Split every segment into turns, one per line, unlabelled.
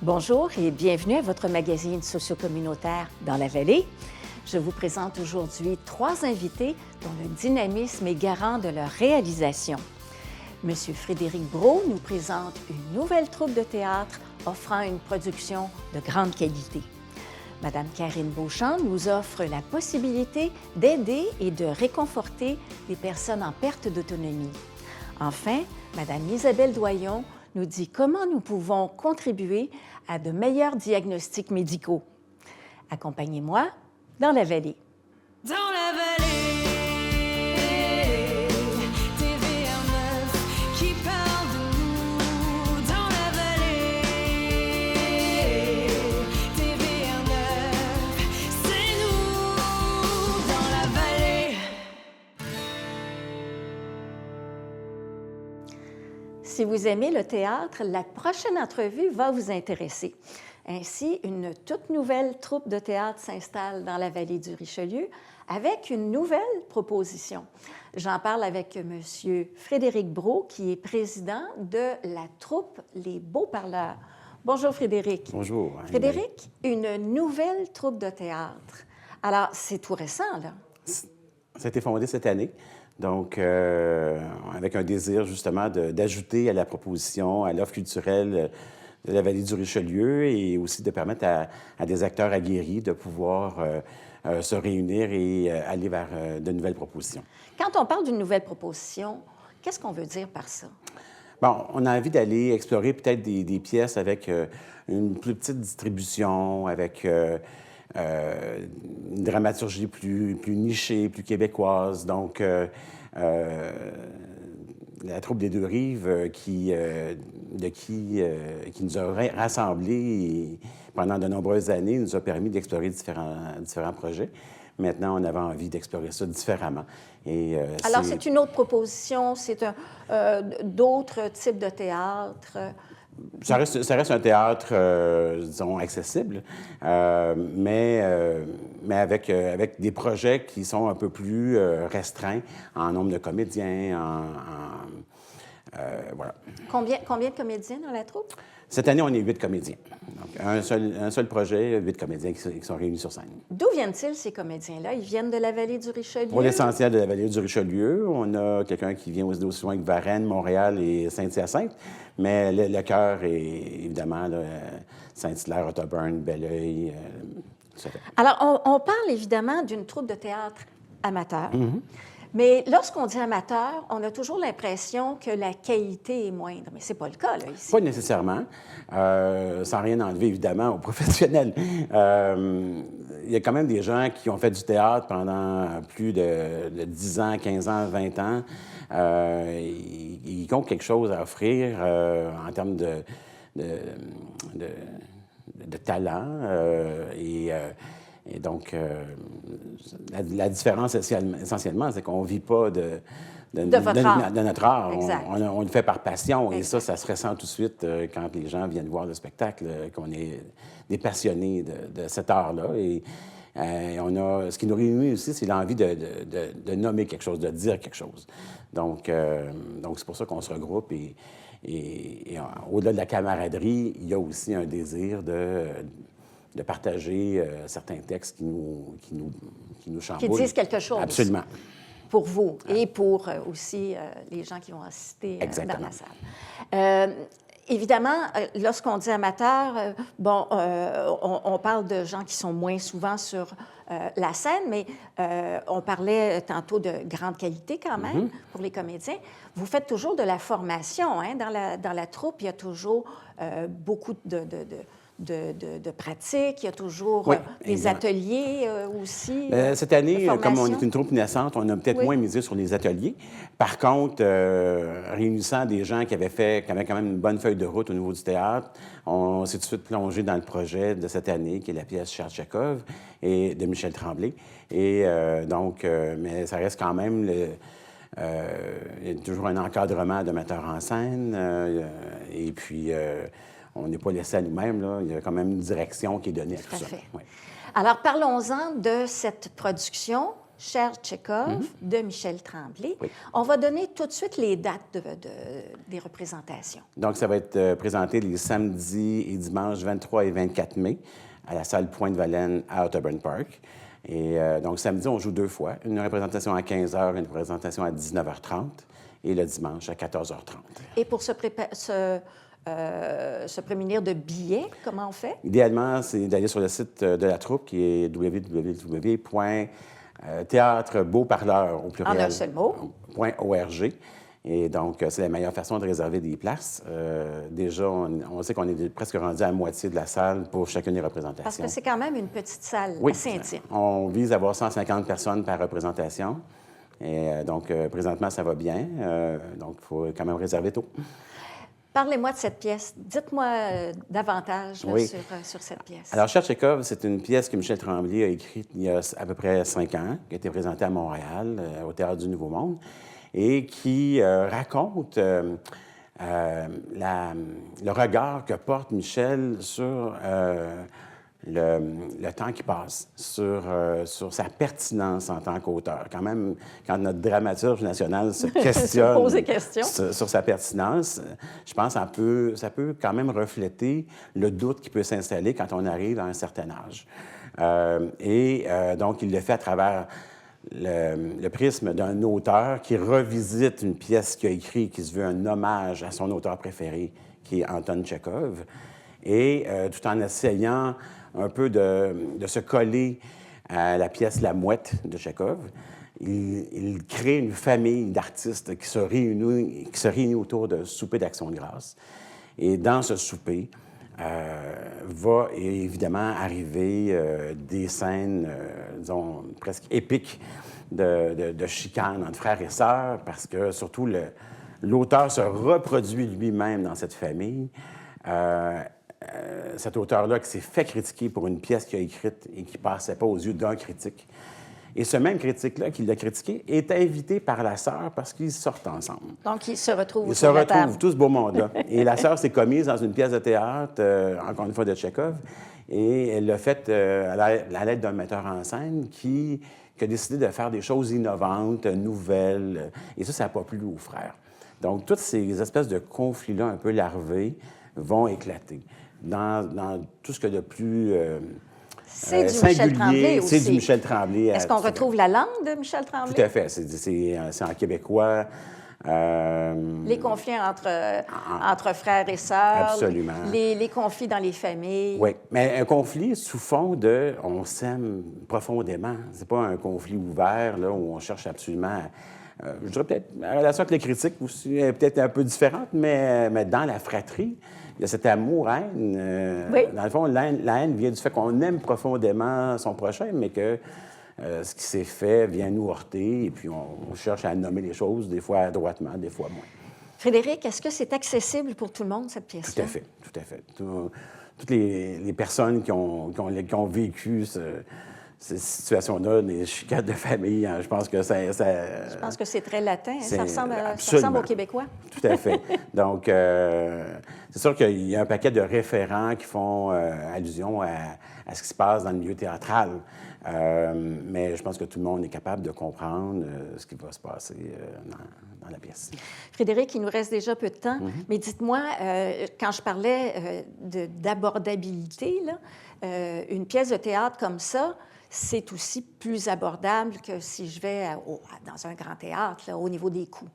Bonjour et bienvenue à votre magazine socio-communautaire dans la vallée. Je vous présente aujourd'hui 3 invités dont le dynamisme est garant de leur réalisation. Monsieur Frédéric Brault nous présente une nouvelle troupe de théâtre offrant une production de grande qualité. Madame Karine Beauchamp nous offre la possibilité d'aider et de réconforter les personnes en perte d'autonomie. Enfin, Madame Isabelle Doyon nous dit comment nous pouvons contribuer à de meilleurs diagnostics médicaux. Accompagnez-moi dans la vallée.
Dans la vallée, TVR9 qui parle de nous. Dans la vallée, TVR9, c'est nous. Dans la vallée.
Si vous aimez le théâtre, la prochaine entrevue va vous intéresser. Ainsi, une toute nouvelle troupe de théâtre s'installe dans la vallée du Richelieu avec une nouvelle proposition. J'en parle avec M. Frédéric Brault, qui est président de la troupe Les Beaux Parleurs. Bonjour Frédéric.
Bonjour.
Frédéric, une nouvelle troupe de théâtre. Alors, c'est tout récent, là.
Ça a été fondé cette année, donc avec un désir justement d'ajouter à la proposition, à l'offre culturelle de la vallée du Richelieu et aussi de permettre à des acteurs aguerris de pouvoir se réunir et aller vers de nouvelles propositions.
Quand on parle d'une nouvelle proposition, qu'est-ce qu'on veut dire par ça?
Bon, on a envie d'aller explorer peut-être des pièces avec une plus petite distribution, avec une dramaturgie plus nichée, plus québécoise. Donc, la troupe des Deux-Rives qui nous a rassemblés pendant de nombreuses années, nous a permis d'explorer différents projets. Maintenant, on avait envie d'explorer ça différemment.
Alors, c'est une autre proposition, c'est d'autres types de théâtre.
Ça reste un théâtre, disons, accessible, mais avec des projets qui sont un peu plus restreints en nombre de comédiens, voilà.
Combien de comédiens dans la troupe?
Cette année, on est 8 comédiens. Donc, un seul projet, 8 comédiens qui sont réunis sur scène.
D'où viennent-ils, ces comédiens-là? Ils viennent de la vallée du Richelieu?
Pour l'essentiel de la vallée du Richelieu, on a quelqu'un qui vient aussi loin que Varennes, Montréal et Saint-Hyacinthe, mais le cœur est évidemment là, Saint-Hilaire, Ottoburn, Belleuil, etc.
Alors, on parle évidemment d'une troupe de théâtre amateur.
Mm-hmm.
Mais lorsqu'on dit amateur, on a toujours l'impression que la qualité est moindre. Mais ce n'est pas le cas, là, ici.
Pas nécessairement, sans rien enlever, évidemment, aux professionnels. Il y a quand même des gens qui ont fait du théâtre pendant plus de 10 ans, 15 ans, 20 ans. Ils ont quelque chose à offrir en termes de talent. Et donc, la différence, essentiellement, c'est qu'on ne vit pas de notre art. On le fait par passion.
Exact.
Et ça se ressent tout de suite quand les gens viennent voir le spectacle, qu'on est des passionnés de cet art-là. Et ce qui nous réunit aussi, c'est l'envie de nommer quelque chose, de dire quelque chose. Donc c'est pour ça qu'on se regroupe. Et au-delà de la camaraderie, il y a aussi un désir de partager certains textes qui nous chamboulent.
Qui disent quelque chose.
Absolument.
Pour vous et pour aussi les gens qui vont assister dans la salle. Évidemment, lorsqu'on dit amateur, on parle de gens qui sont moins souvent sur la scène, mais on parlait tantôt de grande qualité quand même pour les comédiens. Vous faites toujours de la formation, hein? Dans la troupe, il y a toujours beaucoup de pratiques, il y a toujours des ateliers aussi.
Cette année, comme on est une troupe naissante, on a peut-être moins misé sur les ateliers. Par contre, réunissant des gens qui avaient quand même une bonne feuille de route au niveau du théâtre, on s'est tout de suite plongé dans le projet de cette année, qui est la pièce Charles Tchekhov et de Michel Tremblay. Et mais ça reste quand même il y a toujours un encadrement de metteur en scène. Et puis, on n'est pas laissé à nous-mêmes, là. Il y a quand même une direction qui est donnée à tout ça.
Fait. Oui. Alors, parlons-en de cette production Cher Tchekhov de Michel Tremblay.
Oui.
On va donner tout de suite les dates des représentations.
Donc, ça va être présenté les samedis et dimanches 23 et 24 mai à la salle Pointe-Valène à Otterburn Park. Et donc, samedi, on joue 2 fois. Une représentation à 15h, une représentation à 19h30 et le dimanche à 14h30.
Et pour se prémunir de billets, comment on fait?
Idéalement, c'est d'aller sur le site de la troupe qui est www.théâtrebeauparleur au pluriel.
En un seul mot.
.org. Et donc, c'est la meilleure façon de réserver des places. Déjà, on sait qu'on est presque rendu à la moitié de la salle pour chacune des représentations.
Parce que c'est quand même une petite salle assez intime.
On vise à avoir 150 personnes par représentation. Et donc, présentement, ça va bien. Donc, il faut quand même réserver tôt.
Parlez-moi de cette pièce. Dites-moi davantage sur cette pièce.
Alors, Cher Tchekhov, c'est une pièce que Michel Tremblay a écrite il y a à peu près 5 ans, qui a été présentée à Montréal, au Théâtre du Nouveau Monde, et qui raconte le regard que porte Michel sur le temps qui passe, sur sa pertinence en tant qu'auteur. Quand même, quand notre dramaturge national se questionne
pose des questions.
sur sa pertinence, je pense que ça peut quand même refléter le doute qui peut s'installer quand on arrive à un certain âge. Donc, il le fait à travers le prisme d'un auteur qui revisite une pièce qu'il a écrite, qui se veut un hommage à son auteur préféré, qui est Anton Tchekhov, et tout en essayant un peu de se coller à la pièce La Mouette de Tchekhov. Il crée une famille d'artistes qui se réunit autour de souper d'Action de grâce. Et dans ce souper, va évidemment arriver des scènes, disons, presque épiques de chicane entre frères et sœurs, parce que surtout l'auteur se reproduit lui-même dans cette famille. Cet auteur-là qui s'est fait critiquer pour une pièce qu'il a écrite et qui ne passait pas aux yeux d'un critique. Et ce même critique-là qui l'a critiqué est invité par la sœur parce qu'ils sortent ensemble.
Donc, ils se retrouvent
autour de la table. Ils se retrouvent, tout ce beau monde-là. Et la sœur s'est commise dans une pièce de théâtre, encore une fois de Tchekhov, et elle l'a fait à la l'aide d'un metteur en scène qui a décidé de faire des choses innovantes, nouvelles. Et ça n'a pas plu aux frères. Donc, toutes ces espèces de conflits-là un peu larvés vont éclater dans tout ce que de plus
c'est du Michel Tremblay aussi.
C'est du Michel Tremblay.
Est-ce qu'on retrouve la langue de Michel Tremblay?
Tout à fait. C'est en québécois.
Les conflits entre frères et sœurs.
Absolument.
Les conflits dans les familles.
Oui, mais un conflit sous fond de « on s'aime profondément ». C'est pas un conflit ouvert là, où on cherche absolument... je dirais peut-être, la relation avec les critiques aussi est peut-être un peu différente, mais dans la fratrie, il y a cet amour-haine.
Oui.
Dans le fond, la haine vient du fait qu'on aime profondément son prochain, mais que ce qui s'est fait vient nous heurter, et puis on cherche à nommer les choses, des fois adroitement, des fois moins.
Frédéric, est-ce que c'est accessible pour tout le monde, cette pièce-là?
Tout à fait, tout à fait. Toutes les personnes qui ont vécu ces situations-là, les chicanes de famille, hein, je pense que
Je pense que c'est très latin. Hein? Ça
Absolument.
ressemble aux Québécois.
Tout à fait. Donc, c'est sûr qu'il y a un paquet de référents qui font allusion à ce qui se passe dans le milieu théâtral. Mais je pense que tout le monde est capable de comprendre ce qui va se passer dans la pièce.
Frédéric, il nous reste déjà peu de temps, mais dites-moi, quand je parlais d'abordabilité, une pièce de théâtre comme ça, c'est aussi plus abordable que si je vais dans un grand théâtre, là, au niveau des coûts.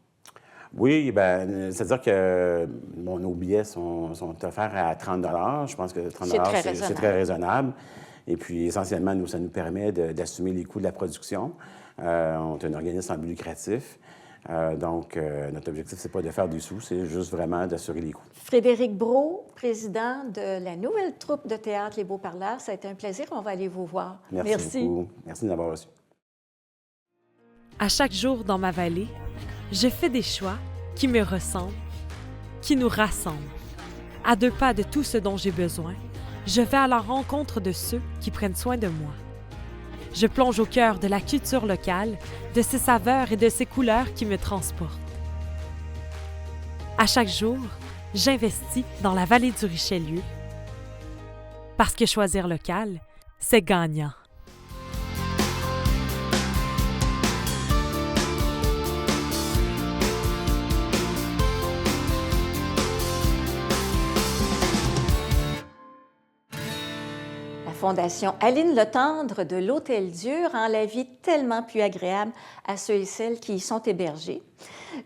Oui, bien, c'est-à-dire que nos billets sont offerts à 30 $. Je pense que 30 $, c'est très raisonnable. Et puis, essentiellement, ça nous permet d'assumer les coûts de la production. On est un organisme sans but lucratif. Donc, notre objectif, c'est pas de faire des sous, c'est juste vraiment d'assurer les coûts.
Frédéric Brault, président de la nouvelle troupe de théâtre Les Beaux-Parleurs, ça a été un plaisir. On va aller vous voir.
Merci beaucoup. Merci de m'avoir reçu.
À chaque jour dans ma vallée, je fais des choix qui me ressemblent, qui nous rassemblent. À 2 pas de tout ce dont j'ai besoin, je vais à la rencontre de ceux qui prennent soin de moi. Je plonge au cœur de la culture locale, de ses saveurs et de ses couleurs qui me transportent. À chaque jour, j'investis dans la vallée du Richelieu parce que choisir local, c'est gagnant.
Fondation Aline Letendre de l'Hôtel-Dieu rend la vie tellement plus agréable à ceux et celles qui y sont hébergés.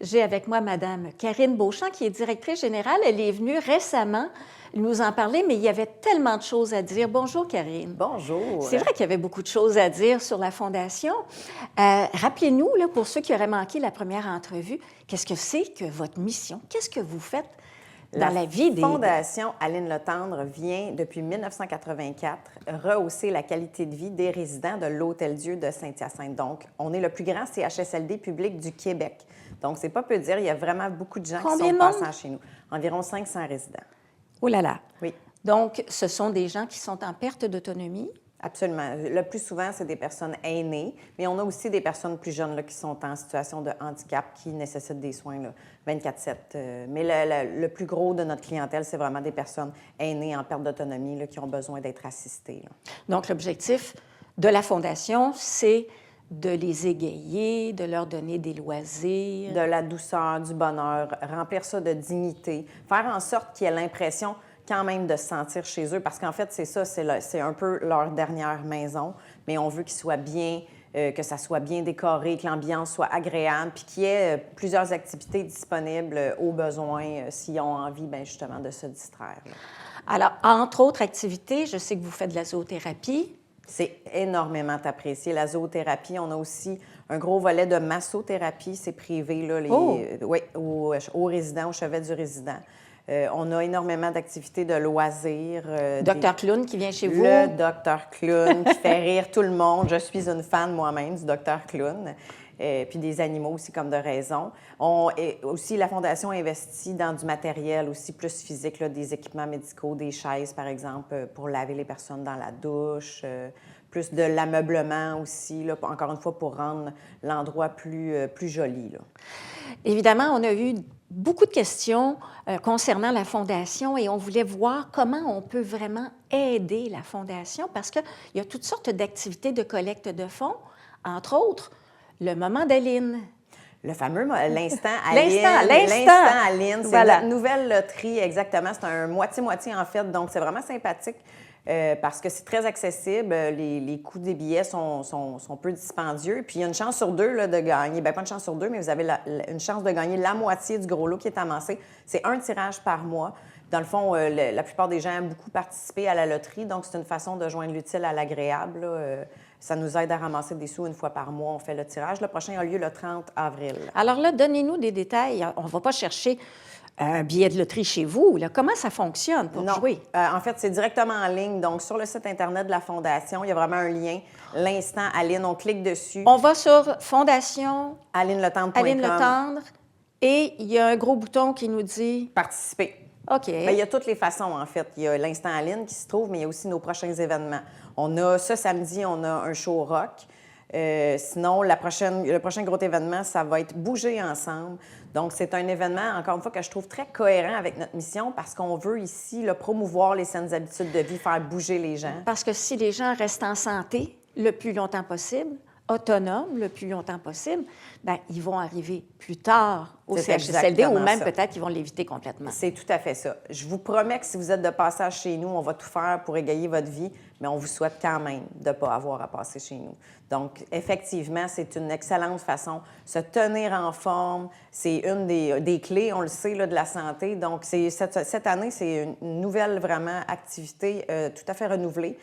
J'ai avec moi Madame Karine Beauchamp, qui est directrice générale. Elle est venue récemment nous en parler, mais il y avait tellement de choses à dire. Bonjour, Karine.
Bonjour.
C'est vrai qu'il y avait beaucoup de choses à dire sur la Fondation. Rappelez-nous, là, pour ceux qui auraient manqué la première entrevue, qu'est-ce que c'est que votre mission? Qu'est-ce que vous faites dans la vie des...
La Fondation Aline Letendre vient, depuis 1984, rehausser la qualité de vie des résidents de l'Hôtel-Dieu de Saint-Hyacinthe. Donc, on est le plus grand CHSLD public du Québec. Donc, c'est pas peu dire, il y a vraiment beaucoup de gens qui sont passants chez nous. Environ 500 résidents.
Oh là là!
Oui.
Donc, ce sont des gens qui sont en perte d'autonomie?
Absolument. Le plus souvent, c'est des personnes aînées, mais on a aussi des personnes plus jeunes là, qui sont en situation de handicap, qui nécessitent des soins là, 24/7. Mais le plus gros de notre clientèle, c'est vraiment des personnes aînées en perte d'autonomie là, qui ont besoin d'être assistées. Là.
Donc, l'objectif de la Fondation, c'est de les égayer, de leur donner des loisirs.
De la douceur, du bonheur, remplir ça de dignité, faire en sorte qu'ils aient l'impression quand même de se sentir chez eux, parce qu'en fait, c'est ça, c'est un peu leur dernière maison, mais on veut qu'ils soient bien, que ça soit bien décoré, que l'ambiance soit agréable, puis qu'il y ait plusieurs activités disponibles aux besoins s'ils ont envie, bien justement, de se distraire. Là.
Alors, entre autres activités, je sais que vous faites de la zoothérapie.
C'est énormément apprécié. La zoothérapie, on a aussi un gros volet de massothérapie, c'est privé, là, oui, aux résidents, au chevet du résident. On a énormément d'activités de loisirs.
Docteur Clown qui vient chez vous.
Le Docteur Clown qui fait rire tout le monde. Je suis une fan moi-même du Docteur Clown. Puis des animaux aussi comme de raison. Aussi, la Fondation investit dans du matériel aussi plus physique, là, des équipements médicaux, des chaises, par exemple, pour laver les personnes dans la douche, plus de l'ameublement aussi, là, encore une fois, pour rendre l'endroit plus joli. Là.
Évidemment, on a eu beaucoup de questions concernant la Fondation et on voulait voir comment on peut vraiment aider la Fondation parce qu'il y a toutes sortes d'activités de collecte de fonds, entre autres le moment d'Aline.
Le fameux l'instant Aline.
L'instant
Aline, c'est
voilà.
notre nouvelle loterie, exactement. C'est un moitié-moitié, en fait, donc c'est vraiment sympathique parce que c'est très accessible. Les coûts des billets sont peu dispendieux. Puis il y a une chance sur deux là, de gagner. Bien, pas une chance sur deux, mais vous avez une chance de gagner la moitié du gros lot qui est amassé. C'est un tirage par mois. Dans le fond, la plupart des gens aiment beaucoup participer à la loterie, donc c'est une façon de joindre l'utile à l'agréable. Ça nous aide à ramasser des sous une fois par mois. On fait le tirage. Le prochain a lieu le 30 avril. Alors
là, donnez-nous des détails. On ne va pas chercher un billet de loterie chez vous. Là. Comment ça fonctionne pour jouer?
En fait, c'est directement en ligne. Donc, sur le site Internet de la Fondation, il y a vraiment un lien. L'instant Aline, on clique dessus.
On va sur Fondation
AlineLetendre.com.
Aline Letendre et il y a un gros bouton qui nous dit...
Participer.
OK.
Bien, il y a toutes les façons, en fait. Il y a l'instant Aline qui se trouve, mais il y a aussi nos prochains événements. On a, ce samedi, on a un show rock. Sinon, le prochain gros événement, ça va être Bouger ensemble. Donc, c'est un événement, encore une fois, que je trouve très cohérent avec notre mission parce qu'on veut ici là, promouvoir les saines habitudes de vie, faire bouger les gens.
Parce que si les gens restent en santé le plus longtemps possible, autonomes le plus longtemps possible, bien, ils vont arriver plus tard au CHSLD ou même peut-être qu'ils vont l'éviter complètement.
C'est tout à fait ça. Je vous promets que si vous êtes de passage chez nous, on va tout faire pour égayer votre vie, mais on vous souhaite quand même de ne pas avoir à passer chez nous. Donc, effectivement, c'est une excellente façon. Se tenir en forme, c'est une des clés, on le sait, là, de la santé. Donc, cette année, c'est une nouvelle, vraiment, activité tout à fait renouvelée.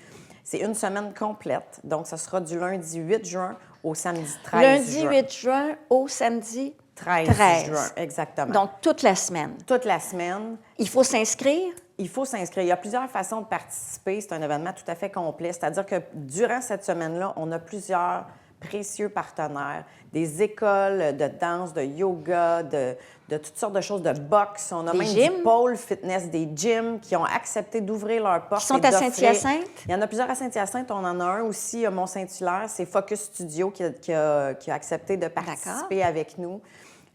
C'est une semaine complète. Donc, ça sera du lundi 8 juin au samedi 13 juin.
Lundi 8 juin au samedi 13
juin, exactement.
Donc, toute la semaine.
Toute la semaine.
Il faut s'inscrire?
Il faut s'inscrire. Il y a plusieurs façons de participer. C'est un événement tout à fait complet. C'est-à-dire que durant cette semaine-là, on a plusieurs précieux partenaires, des écoles de danse, de yoga, de toutes sortes de choses, de boxe. On a même du pôle fitness, des gyms qui ont accepté d'ouvrir leurs portes.
Qui sont à Saint-Hyacinthe?
Il y en a plusieurs à Saint-Hyacinthe. On en a un aussi à Mont-Saint-Hilaire. C'est Focus Studio qui a accepté de participer avec nous.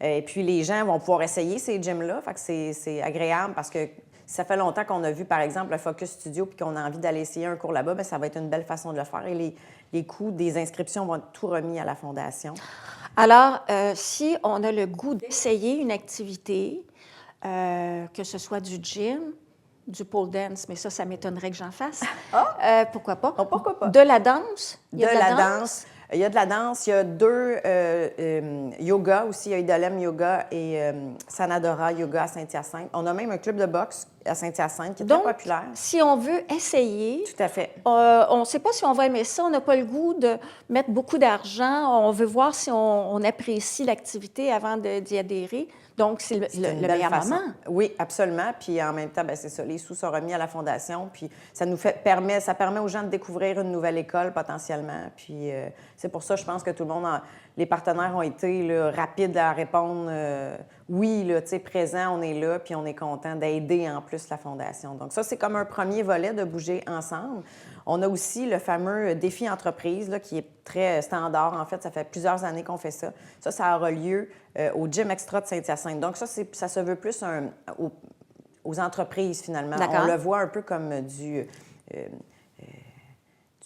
Et puis, les gens vont pouvoir essayer ces gyms-là. Fait que c'est agréable parce que ça fait longtemps qu'on a vu, par exemple, le Focus Studio puis qu'on a envie d'aller essayer un cours là-bas, bien, ça va être une belle façon de le faire. Et les coûts des inscriptions vont être tout remis à la Fondation.
Alors, si on a le goût d'essayer une activité, que ce soit du gym, du pole dance, mais ça m'étonnerait que j'en fasse. Pourquoi pas?
Oh, pourquoi pas?
De la danse? Il y a
de la danse. Il y a de la danse. Il y a 2 yoga aussi. Il y a Idolem Yoga et Sanadora Yoga à Saint-Hyacinthe. On a même un club de boxe à Saint-Hyacinthe qui est
Donc,
très populaire.
si on veut essayer,
Tout à fait.
on ne sait pas si on va aimer ça. On n'a pas le goût de mettre beaucoup d'argent. On veut voir si on apprécie l'activité avant d'y adhérer. Donc, c'est
C'est
le
une belle
meilleur
façon.
moment.
Oui, absolument. Puis en même temps, ben, c'est ça, les sous sont remis à la Fondation. Puis ça permet aux gens de découvrir une nouvelle école potentiellement. Puis c'est pour ça, je pense que tout le monde, les partenaires ont été là, rapides à répondre oui, là, tu sais, présent, on est là, puis on est content d'aider en plus la Fondation. Donc ça, c'est comme un premier volet de bouger ensemble. On a aussi le fameux défi entreprise là, qui est très standard. En fait, ça fait plusieurs années qu'on fait ça. Ça aura lieu au Gym Extra de Saint-Hyacinthe. Donc ça se veut plus aux entreprises, finalement.
D'accord.
On le voit un peu comme du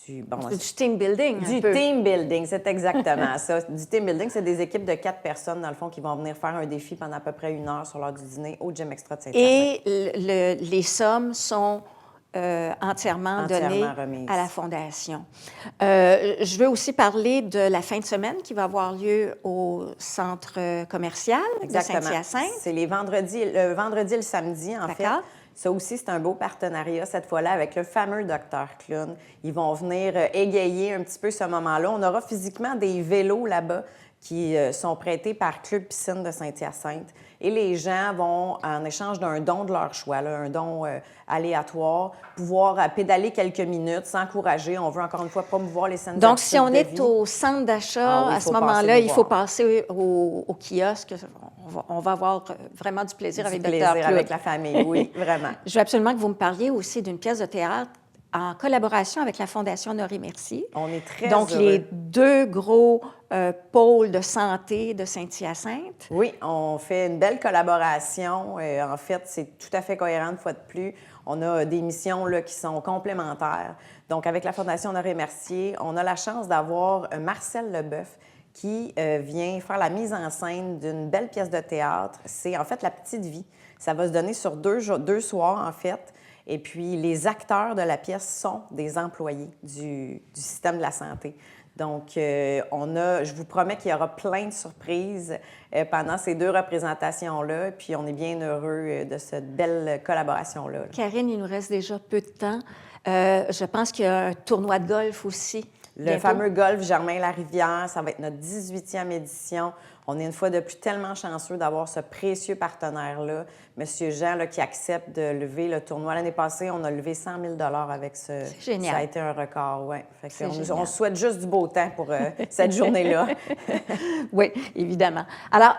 team building.
Du team building, c'est exactement ça. Du team building, c'est des équipes de 4 personnes, dans le fond, qui vont venir faire un défi pendant à peu près 1 heure sur l'heure du dîner au Gym Extra de Saint-Hyacinthe.
Et les sommes sont entièrement données
remises
à la Fondation. Je veux aussi parler de la fin de semaine qui va avoir lieu au centre commercial de Saint-Hyacinthe.
C'est le vendredi et le samedi, en fait.
D'accord.
Ça aussi, c'est un beau partenariat, cette fois-là, avec le fameux Dr. Clown. Ils vont venir égayer un petit peu ce moment-là. On aura physiquement des vélos là-bas qui sont prêtés par Club Piscine de Saint-Hyacinthe. Et les gens vont, en échange d'un don de leur choix, là, un don aléatoire, pouvoir pédaler quelques minutes, s'encourager. On veut encore une fois promouvoir les scènes.
Donc, si on est au centre d'achat, à ce moment-là, il faut passer au kiosque. On va avoir vraiment du plaisir avec Dr. Clown.
Avec la famille, oui, vraiment.
Je veux absolument que vous me parliez aussi d'une pièce de théâtre en collaboration avec la Fondation Honoré-Merci.
On est très
Donc,
heureux.
les 2 gros pôles de santé de Saint-Hyacinthe.
Oui, on fait une belle collaboration. En fait, c'est tout à fait cohérent une fois de plus. On a des missions là, qui sont complémentaires. Donc, avec la Fondation Honoré-Mercier, on a la chance d'avoir Marcel Leboeuf qui vient faire la mise en scène d'une belle pièce de théâtre. C'est en fait La Petite Vie. Ça va se donner sur 2 soirs, en fait. Et puis, les acteurs de la pièce sont des employés du système de la santé. Donc, je vous promets qu'il y aura plein de surprises pendant ces 2 représentations-là. Puis, on est bien heureux de cette belle collaboration-là.
Karine, il nous reste déjà peu de temps. Je pense qu'il y a un tournoi de golf aussi.
Le fameux golf Germain-Larivière, ça va être notre 18e édition. On est une fois de plus tellement chanceux d'avoir ce précieux partenaire-là, M. Jean, là, qui accepte de lever le tournoi. L'année passée, on a levé 100 000 avec ce...
C'est génial.
Ça a été un record, oui. On
C'est
souhaite juste du beau temps pour cette journée-là.
Oui, évidemment. Alors,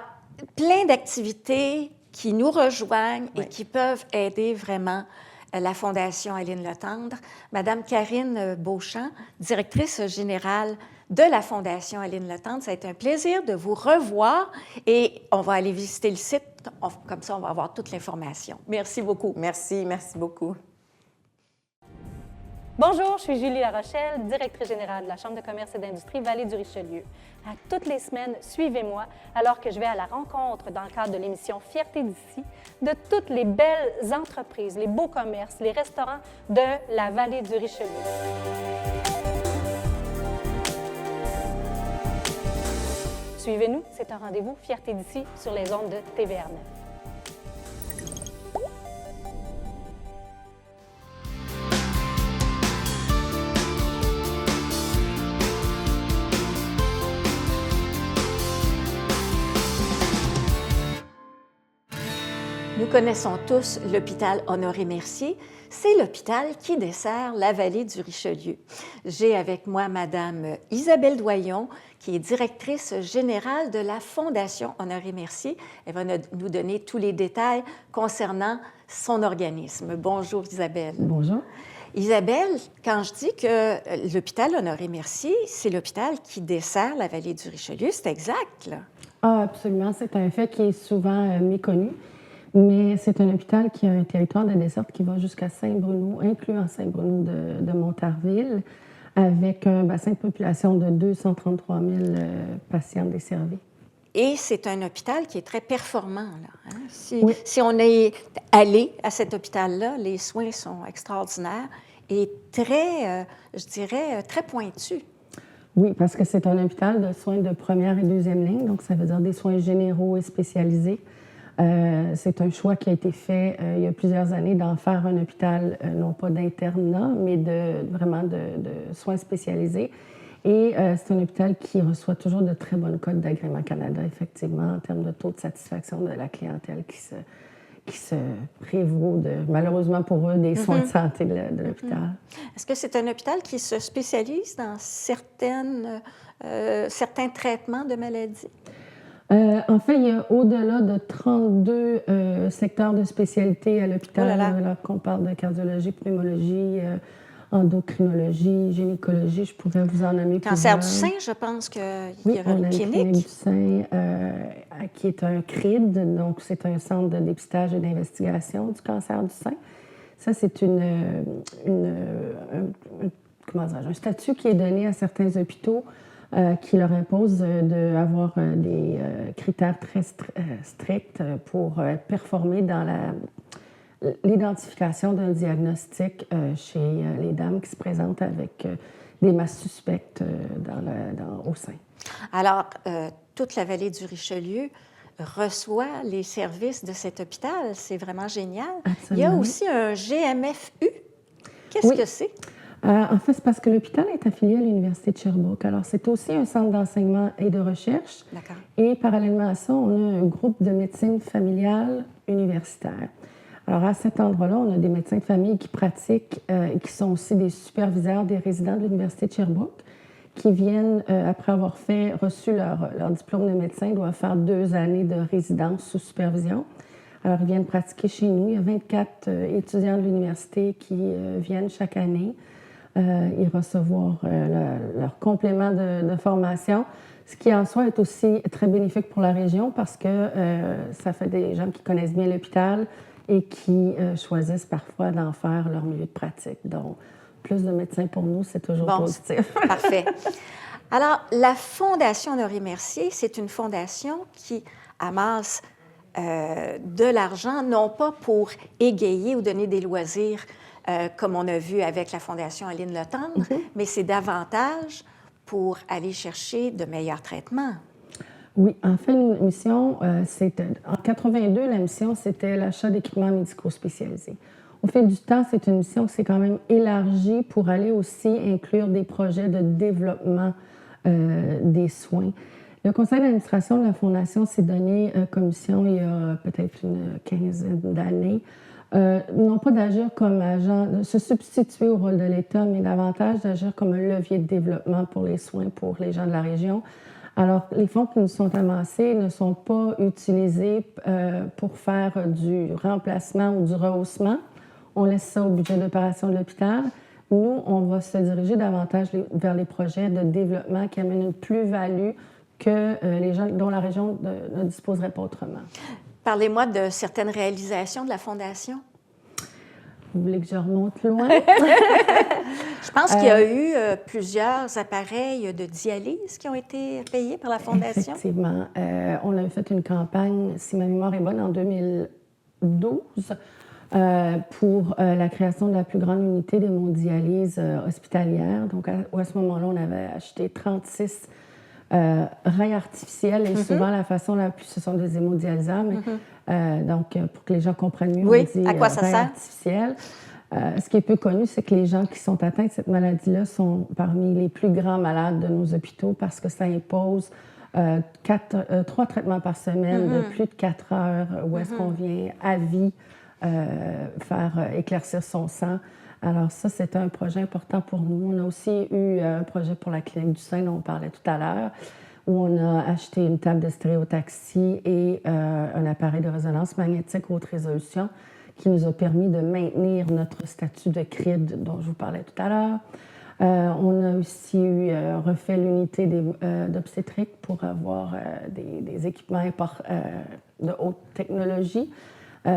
plein d'activités qui nous rejoignent et qui peuvent aider vraiment la Fondation Aline Letendre. Madame Karine Beauchamp, directrice générale de la Fondation Aline Letendre, ça a été un plaisir de vous revoir et on va aller visiter le site. Comme ça, on va avoir toute l'information. Merci beaucoup.
Merci beaucoup.
Bonjour, je suis Julie Larochelle, directrice générale de la Chambre de commerce et d'industrie Vallée du Richelieu. À toutes les semaines, suivez-moi alors que je vais à la rencontre, dans le cadre de l'émission Fierté d'ici, de toutes les belles entreprises, les beaux commerces, les restaurants de la Vallée du Richelieu. Suivez-nous, c'est un rendez-vous Fierté d'ici sur les ondes de TVR9.
Nous connaissons tous l'hôpital Honoré-Mercier. C'est l'hôpital qui dessert la vallée du Richelieu. J'ai avec moi Madame Isabelle Doyon, qui est directrice générale de la Fondation Honoré-Mercier. Elle va nous donner tous les détails concernant son organisme. Bonjour Isabelle.
Bonjour.
Isabelle, quand je dis que l'hôpital Honoré-Mercier, c'est l'hôpital qui dessert la vallée du Richelieu, c'est exact, là?
Ah, absolument. C'est un fait qui est souvent méconnu. Mais c'est un hôpital qui a un territoire de desserte qui va jusqu'à Saint-Bruno, incluant Saint-Bruno de Montarville, avec un bassin de population de 233 000 patients desservis.
Et c'est un hôpital qui est très performant. Là, hein. Si on est allé à cet hôpital-là, les soins sont extraordinaires et très, je dirais, très pointus.
Oui, parce que c'est un hôpital de soins de première et deuxième ligne, donc ça veut dire des soins généraux et spécialisés. C'est un choix qui a été fait il y a plusieurs années d'en faire un hôpital, non pas d'internat, mais vraiment de soins spécialisés. Et c'est un hôpital qui reçoit toujours de très bonnes cotes d'Agrément Canada, effectivement, en termes de taux de satisfaction de la clientèle qui se prévaut, malheureusement pour eux, des soins de santé de l'hôpital.
Est-ce que c'est un hôpital qui se spécialise dans certains traitements de maladies?
En fait, il y a au-delà de 32 secteurs de spécialité à l'hôpital.
Oh là là.
Alors qu'on parle de cardiologie, pneumologie, endocrinologie, gynécologie, je pourrais vous en nommer
Cancer
plusieurs.
du sein, je pense qu'il
Oui,
y aura
on a
une
une clinique
clinique.
du sein qui est un CRID, donc c'est un centre de dépistage et d'investigation du cancer du sein. Ça, c'est un statut qui est donné à certains hôpitaux qui leur impose d'avoir des critères très stricts pour performer dans l'identification d'un diagnostic chez les dames qui se présentent avec des masses suspectes au sein.
Alors, toute la vallée du Richelieu reçoit les services de cet hôpital. C'est vraiment génial.
Absolument.
Il y a aussi un GMFU. Qu'est-ce que c'est?
En fait, c'est parce que l'hôpital est affilié à l'Université de Sherbrooke. Alors, c'est aussi un centre d'enseignement et de recherche.
D'accord.
Et parallèlement à ça, on a un groupe de médecine familiale universitaire. Alors, à cet endroit-là, on a des médecins de famille qui pratiquent et qui sont aussi des superviseurs des résidents de l'Université de Sherbrooke, qui viennent, après avoir reçu leur diplôme de médecin, doivent faire 2 années de résidence sous supervision. Alors, ils viennent pratiquer chez nous. Il y a 24 étudiants de l'université qui viennent chaque année. Ils recevoir leur complément de formation, ce qui en soi est aussi très bénéfique pour la région parce que ça fait des gens qui connaissent bien l'hôpital et qui choisissent parfois d'en faire leur milieu de pratique. Donc, plus de médecins pour nous, c'est toujours positif.
Parfait. Alors, la Fondation Honoré-Mercier, c'est une fondation qui amasse de l'argent, non pas pour égayer ou donner des loisirs, comme on a vu avec la Fondation Aline Letendre, mais c'est davantage pour aller chercher de meilleurs traitements.
Oui, en fait, une mission, en 82, la mission, c'était l'achat d'équipements médicaux spécialisés. Au fil du temps, c'est une mission qui s'est quand même élargie pour aller aussi inclure des projets de développement des soins. Le conseil d'administration de la Fondation s'est donné comme mission il y a peut-être une quinzaine d'années, non pas d'agir comme agent, de se substituer au rôle de l'État, mais davantage d'agir comme un levier de développement pour les soins pour les gens de la région. Alors, les fonds qui nous sont amassés ne sont pas utilisés pour faire du remplacement ou du rehaussement. On laisse ça au budget d'opération de l'hôpital. Nous, on va se diriger davantage vers les projets de développement qui amènent une plus-value que les gens dont la région ne disposerait pas autrement.
Parlez-moi de certaines réalisations de la Fondation.
Vous voulez que je remonte loin?
Je pense qu'il y a eu plusieurs appareils de dialyse qui ont été payés par la Fondation.
Effectivement. On a fait une campagne, si ma mémoire est bonne, en 2012 pour la création de la plus grande unité d'hémodialyse hospitalière. Donc, à ce moment-là, on avait acheté 36 rails artificiels et souvent la façon la plus, ce sont des hémodialyseurs, mais donc pour que les gens comprennent mieux,
oui,
on dit
à quoi ça
rails
sert?
Artificiels. Ce qui est peu connu, c'est que les gens qui sont atteints de cette maladie-là sont parmi les plus grands malades de nos hôpitaux parce que ça impose 3 traitements par semaine de plus de 4 heures où est-ce qu'on vient à vie faire éclaircir son sang. Alors ça, c'est un projet important pour nous. On a aussi eu un projet pour la clinique du sein dont on parlait tout à l'heure, où on a acheté une table de stéréotaxie et un appareil de résonance magnétique haute résolution qui nous a permis de maintenir notre statut de CRID dont je vous parlais tout à l'heure. On a aussi refait l'unité d'obstétrique pour avoir des équipements de haute technologie.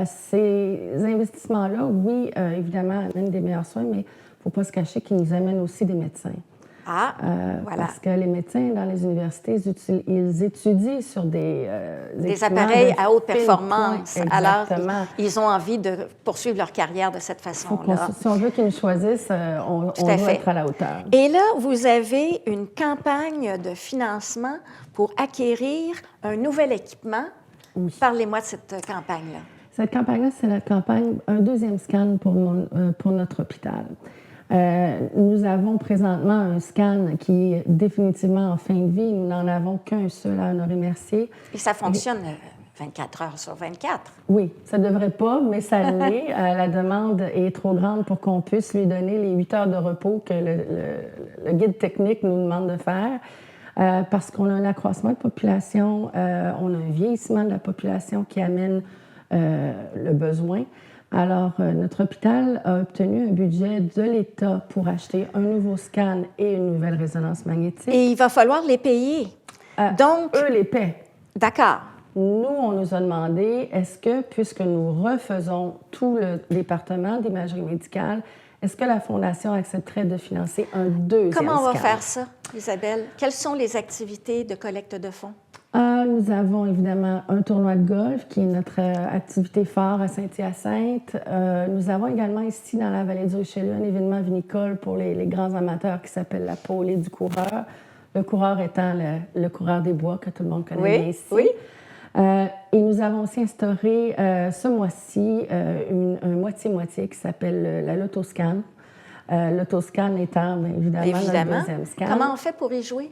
Ces investissements-là, oui, évidemment, amènent des meilleurs soins, mais il ne faut pas se cacher qu'ils nous amènent aussi des médecins.
Ah, voilà.
Parce que les médecins dans les universités, ils étudient sur des
appareils
de
à haute
fine
performance.
pointe.
Alors,
Exactement.
ils ont envie de poursuivre leur carrière de cette façon-là.
Si on veut qu'ils nous choisissent, on
Tout à
doit
fait.
être à la hauteur.
Et là, vous avez une campagne de financement pour acquérir un nouvel équipement.
Oui.
Parlez-moi de cette campagne-là.
Cette campagne-là, c'est la campagne Un deuxième scan pour notre hôpital. Nous avons présentement un scan qui est définitivement en fin de vie. Nous n'en avons qu'un seul à Honoré-Mercier.
Et ça fonctionne 24 heures sur 24.
Oui, ça ne devrait pas, mais ça l'est. La demande est trop grande pour qu'on puisse lui donner les 8 heures de repos que le guide technique nous demande de faire. Parce qu'on a un accroissement de population, on a un vieillissement de la population qui amène le besoin. Alors, notre hôpital a obtenu un budget de l'État pour acheter un nouveau scan et une nouvelle résonance magnétique.
Et il va falloir les payer. Donc,
Eux les paient.
d'accord.
Nous, on nous a demandé, est-ce que, puisque nous refaisons tout le département d'imagerie médicale, est-ce que la Fondation accepterait de financer un deuxième
Comment on va
scan?
faire ça, Isabelle? Quelles sont les activités de collecte de fonds?
Nous avons évidemment un tournoi de golf qui est notre activité phare à Saint-Hyacinthe. Nous avons également ici dans la vallée du Richelieu un événement vinicole pour les grands amateurs qui s'appelle la Paulée du coureur. Le coureur étant le coureur des bois que tout le monde connaît bien ici.
Oui.
Et nous avons aussi instauré ce mois-ci un moitié-moitié qui s'appelle la Lotoscan. L'autoscan étant bien évidemment notre deuxième scan.
Comment on fait pour y jouer?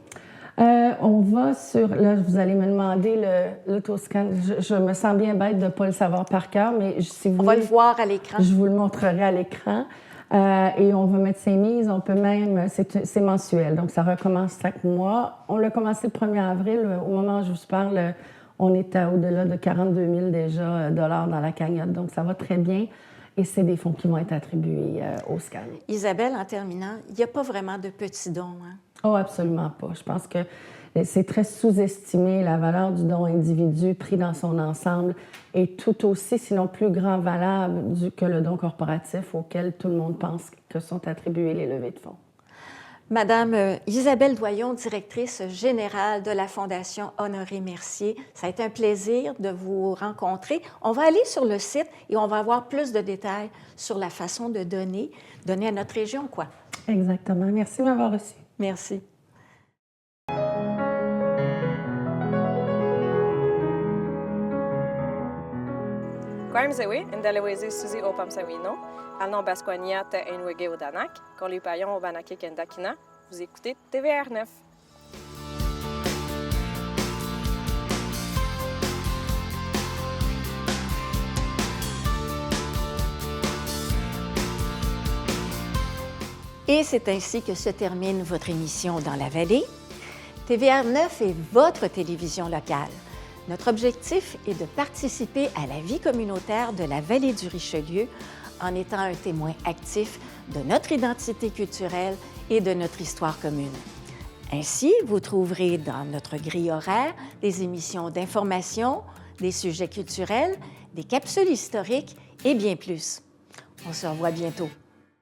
On va sur... Là, vous allez me demander l'autoscan. Je me sens bien bête de ne pas le savoir par cœur, mais si vous
On va
voulez,
le voir à l'écran.
je vous le montrerai à l'écran. Et on va mettre ses mises. On peut même... C'est mensuel, donc ça recommence chaque mois. On l'a commencé le 1er avril. Au moment où je vous parle, on est à au-delà de 42 000 déjà dollars dans la cagnotte, donc ça va très bien. Et c'est des fonds qui vont être attribués au scan.
Isabelle, en terminant, il n'y a pas vraiment de petits dons, hein?
Oh, absolument pas. Je pense que c'est très sous-estimé. La valeur du don individu pris dans son ensemble est tout aussi, sinon plus grand valable que le don corporatif auquel tout le monde pense que sont attribuées les levées de fonds.
Madame Isabelle Doyon, directrice générale de la Fondation Honoré-Mercier, ça a été un plaisir de vous rencontrer. On va aller sur le site et on va avoir plus de détails sur la façon de donner à notre région, quoi.
Exactement. Merci de m'avoir reçu.
Merci.
Kwaimzewe, Ndaleweze Suzy Opamsawino, Alnon Basquania Te Enwege Odanak, Kolipayon Obanake Kendakina, vous écoutez TVR 9.
Et c'est ainsi que se termine votre émission Dans la vallée. TVR 9 est votre télévision locale. Notre objectif est de participer à la vie communautaire de la vallée du Richelieu en étant un témoin actif de notre identité culturelle et de notre histoire commune. Ainsi, vous trouverez dans notre grille horaire des émissions d'information, des sujets culturels, des capsules historiques et bien plus. On se revoit bientôt.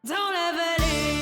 Dans la vallée.